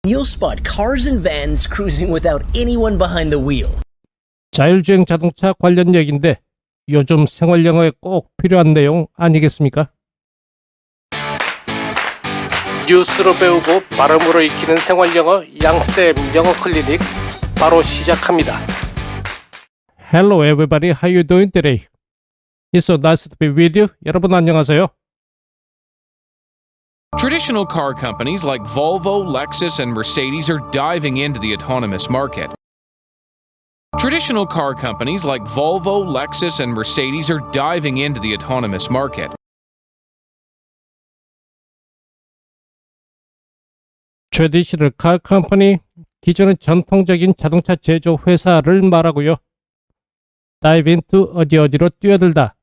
You'll spot cars and vans cruising without anyone behind the wheel. 자율주행 자동차 관련 얘기인데 요즘 생활 영어에 꼭 필요한 내용 아니겠습니까? 뉴스로 배우고 발음으로 익히는 생활 영어 양쌤 영어 클리닉 바로 시작합니다. Hello everybody, how you doing today? It's so nice to be with you. 여러분 안녕하세요. Traditional car companies like Volvo, Lexus, and Mercedes are diving into the autonomous market. Traditional car companies like Volvo, Lexus, and Mercedes are diving into the autonomous market. Traditional car company, 기존의 전통적인 자동차 제조 회사를 말하고요. Dive into 어디로 뛰어들다.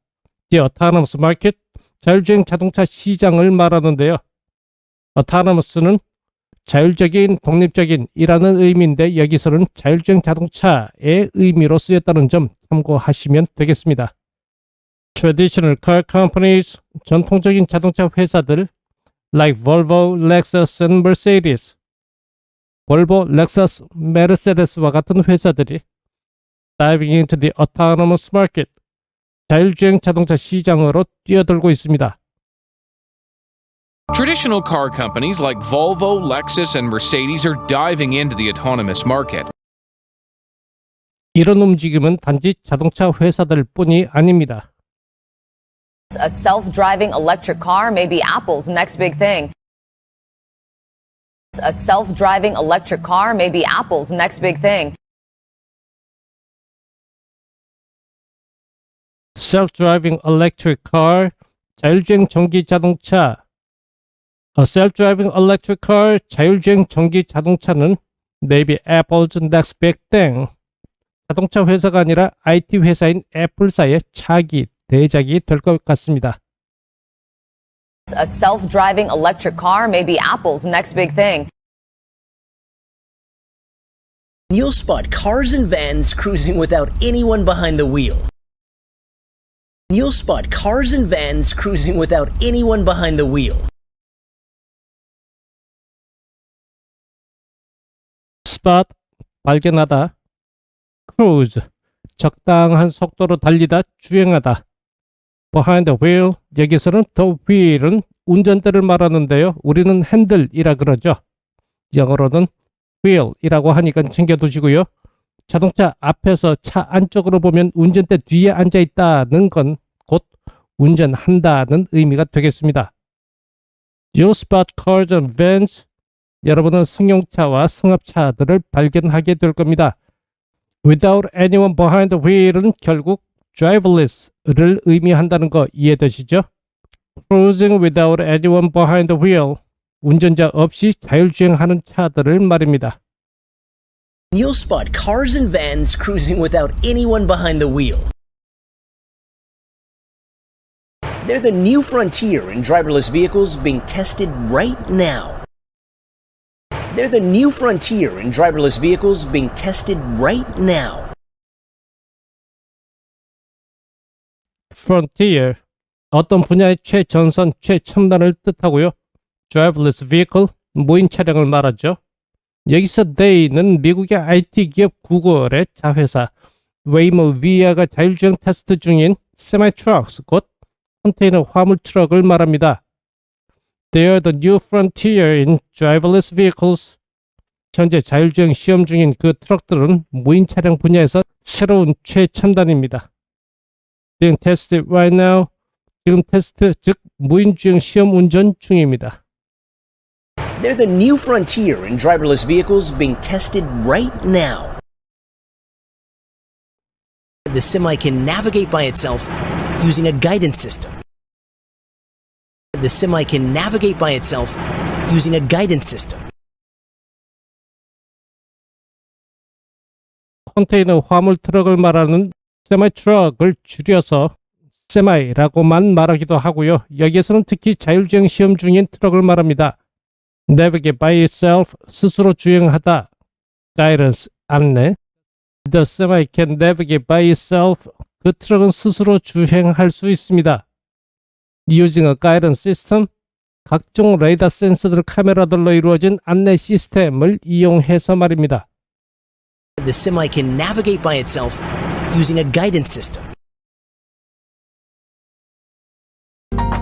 The autonomous market, 자율주행 자동차 시장을 말하는데요. autonomous는 자율적인, 독립적인 이라는 의미인데 여기서는 자율주행 자동차의 의미로 쓰였다는 점 참고하시면 되겠습니다. Traditional car companies, 전통적인 자동차 회사들 like Volvo, Lexus and Mercedes, 볼보, 렉서스, 메르세데스와 같은 회사들이 diving into the autonomous market, 자율주행 자동차 시장으로 뛰어들고 있습니다. Traditional car companies like Volvo, Lexus, and Mercedes are diving into the autonomous market. 이런 움직임은 단지 자동차 회사들 뿐이 아닙니다. A self-driving electric car may be Apple's next big thing. A self-driving electric car may be Apple's next big thing. Self-driving electric car, 자율주행 전기 자동차. A self-driving electric car, 자율주행 전기 자동차는 maybe Apple's next big thing. 자동차 회사가 아니라 IT 회사인 애플사의 차기, 대작이 될 것 같습니다. A self-driving electric car may be Apple's next big thing. You'll spot cars and vans cruising without anyone behind the wheel. You'll spot cars and vans cruising without anyone behind the wheel. spot, 발견하다. cruise, 적당한 속도로 달리다, 주행하다. behind the wheel, 여기서는 the wheel은 운전대를 말하는데요. 우리는 핸들이라 그러죠. 영어로는 wheel이라고 하니까 챙겨두시고요. 자동차 앞에서 차 안쪽으로 보면 운전대 뒤에 앉아있다는 건 곧 운전한다는 의미가 되겠습니다. You'll spot cars and vans, 여러분은 승용차와 승합차들을 발견하게 될 겁니다. Without anyone behind the wheel은 결국 driverless를 의미한다는 거 이해되시죠? Cruising without anyone behind the wheel, 운전자 없이 자율주행하는 차들을 말입니다. You'll spot cars and vans cruising without anyone behind the wheel. They're the new frontier in driverless vehicles being tested right now. They're the new frontier in driverless vehicles being tested right now. Frontier, 어떤 분야의 최전선, 최첨단을 뜻하고요. Driverless vehicle, 무인 차량을 말하죠. 여기서 they는 미국의 IT 기업 구글의 자회사 웨이모 위아가 자율주행 테스트 중인 semi-trucks, 곧 컨테이너 화물 트럭을 말합니다. They are the new frontier in driverless vehicles. 현재 자율주행 시험 중인 그 트럭들은 무인 차량 분야에서 새로운 최첨단입니다. Being tested right now. 지금 테스트, 즉 무인주행 시험 운전 중입니다. They're the new frontier in driverless vehicles being tested right now. The semi can navigate by itself using a guidance system. The semi can navigate by itself using a guidance system. 컨테이너 화물 트럭을 말하는 세마이 트럭을 줄여서 세마이라고만 말하기도 하고요. 여기에서는 특히 자율주행 시험 중인 트럭을 말합니다. Navigate by itself, 스스로 주행하다. Guidance, 안내. The semi can navigate by itself, 그 트럭은 스스로 주행할 수 있습니다. Using a guidance system, 각종 레이더 센서들 카메라들로 이루어진 안내 시스템을 이용해서 말입니다. The semi can navigate by itself using a guidance system.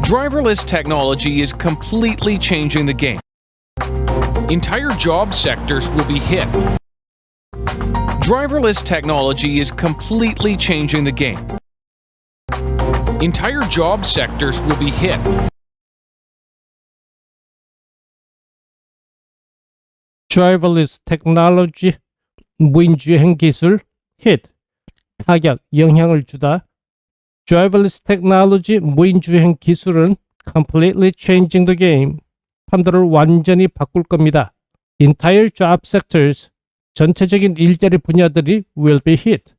Driverless technology is completely changing the game. Entire job sectors will be hit. Driverless technology is completely changing the game. Entire job sectors will be hit. Driverless technology, 무인주행 기술, hit, 타격, 영향을 주다. Driverless technology, 무인주행 기술은 completely changing the game, 판도를 완전히 바꿀 겁니다. Entire job sectors, 전체적인 일자리 분야들이 will be hit,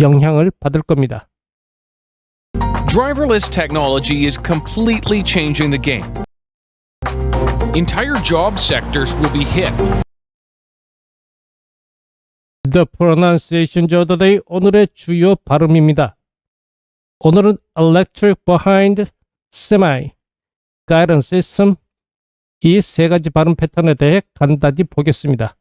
영향을 받을 겁니다. Driverless technology is completely changing the game. Entire job sectors will be hit. The pronunciation of the day, 오늘의 주요 발음입니다. 오늘은 electric behind, semi, guidance system, 이 세 가지 발음 패턴에 대해 간단히 보겠습니다.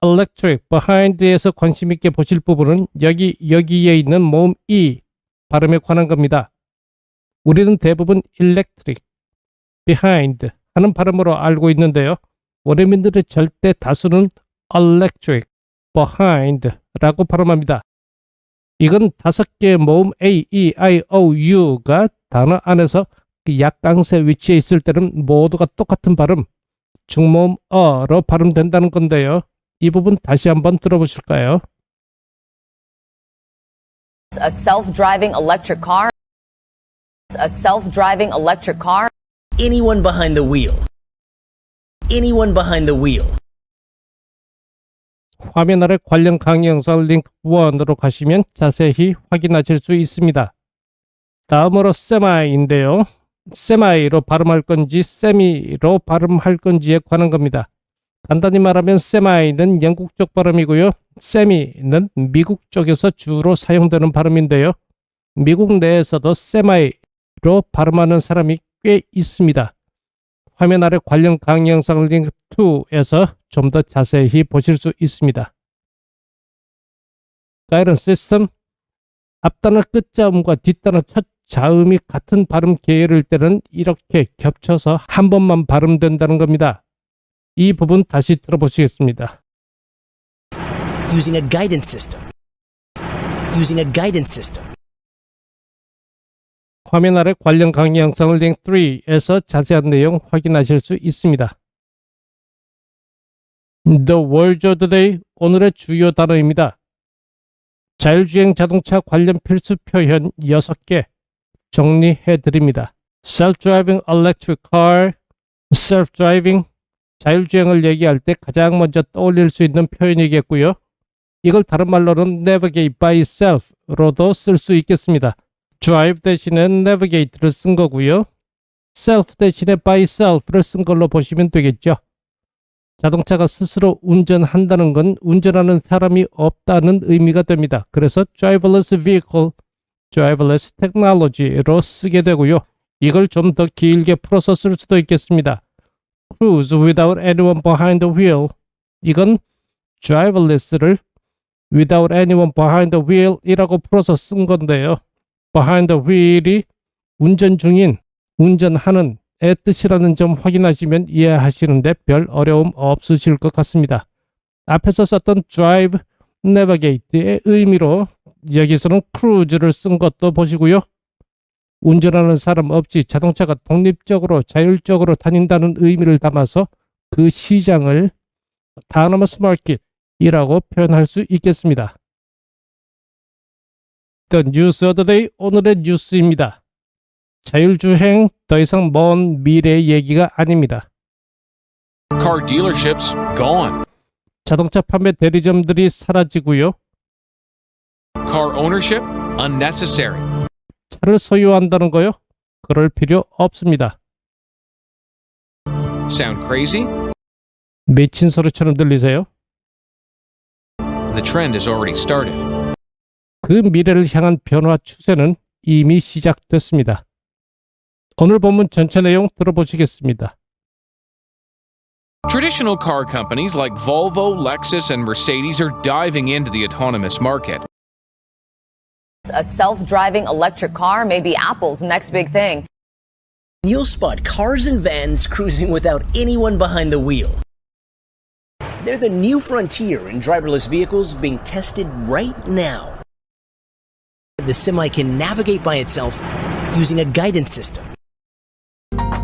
electric behind에서 관심 있게 보실 부분은 여기에 있는 모음 E 발음에 관한 겁니다. 우리는 대부분 electric, behind 하는 발음으로 알고 있는데요. 원어민들의 절대 다수는 electric, behind 라고 발음합니다. 이건 5개의 모음 A, E, I, O, U가 단어 안에서 약강세 위치에 있을 때는 모두가 똑같은 발음, 중모음 어로 발음된다는 건데요. 이 부분 다시 한번 들어보실까요? A self-driving electric car. A self-driving electric car. Anyone behind the wheel. Anyone behind the wheel. 화면 아래 관련 강의 영상 링크 1으로 가시면 자세히 확인하실 수 있습니다. 다음으로 semi인데요. semi로 발음할 건지 semi로 발음할 건지에 관한 겁니다. 간단히 말하면 semi는 영국 쪽 발음이고요. semi는 미국 쪽에서 주로 사용되는 발음인데요. 미국 내에서도 semi로 발음하는 사람이 꽤 있습니다. 화면 아래 관련 강의 영상 링크 2에서 좀 더 자세히 보실 수 있습니다. Guidance System, 앞단어 끝자음과 뒷단어 첫 자음이 같은 발음 계열일 때는 이렇게 겹쳐서 한 번만 발음된다는 겁니다. 이 부분 다시 들어보시겠습니다. Using a guidance system. Using a guidance system. 화면 아래 관련 강의 영상을 링크 3에서 자세한 내용 확인하실 수 있습니다. The word of the day, 오늘의 주요 단어입니다. 자율주행 자동차 관련 필수 표현 6개 정리해 드립니다. Self-driving electric car, self-driving, 자율주행을 얘기할 때 가장 먼저 떠올릴 수 있는 표현이겠고요. 이걸 다른 말로는 navigate by self로도 쓸 수 있겠습니다. drive 대신에 navigate를 쓴 거고요. self 대신에 by self를 쓴 걸로 보시면 되겠죠. 자동차가 스스로 운전한다는 건 운전하는 사람이 없다는 의미가 됩니다. 그래서 driverless vehicle, driverless technology로 쓰게 되고요. 이걸 좀 더 길게 풀어서 쓸 수도 있겠습니다. cruise without anyone behind the wheel, 이건 driverless를 without anyone behind the wheel 이라고 풀어서 쓴 건데요. behind the wheel이 운전 중인, 운전하는 의 뜻이라는 점 확인하시면 이해하시는데 별 어려움 없으실 것 같습니다. 앞에서 썼던 drive, navigate의 의미로 여기서는 cruise를 쓴 것도 보시고요. 운전하는 사람 없이 자동차가 독립적으로 자율적으로 다닌다는 의미를 담아서 그 시장을 autonomous market이라고 표현할 수 있겠습니다. The news of the day, 오늘의 뉴스입니다. 자율주행 더 이상 먼 미래의 얘기가 아닙니다. Car dealerships gone. 자동차 판매 대리점들이 사라지고요. Car ownership unnecessary. 차를 소유한다는 거요? 그럴 필요 없습니다. Sound crazy? 미친 소리처럼 들리세요? The trend has already started. 그 미래를 향한 변화 추세는 이미 시작됐습니다. 오늘 본문 전체 내용 들어보시겠습니다. Traditional car companies like Volvo, Lexus, and Mercedes are diving into the autonomous market. A self-driving electric car may be Apple's next big thing. You'll spot cars and vans cruising without anyone behind the wheel. They're the new frontier in driverless vehicles being tested right now. The semi can navigate by itself using a guidance system.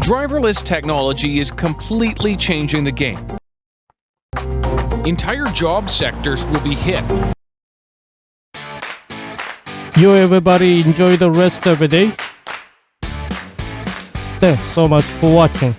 Driverless technology is completely changing the game. Entire job sectors will be hit. You everybody enjoy the rest of the day. Thanks so much for watching.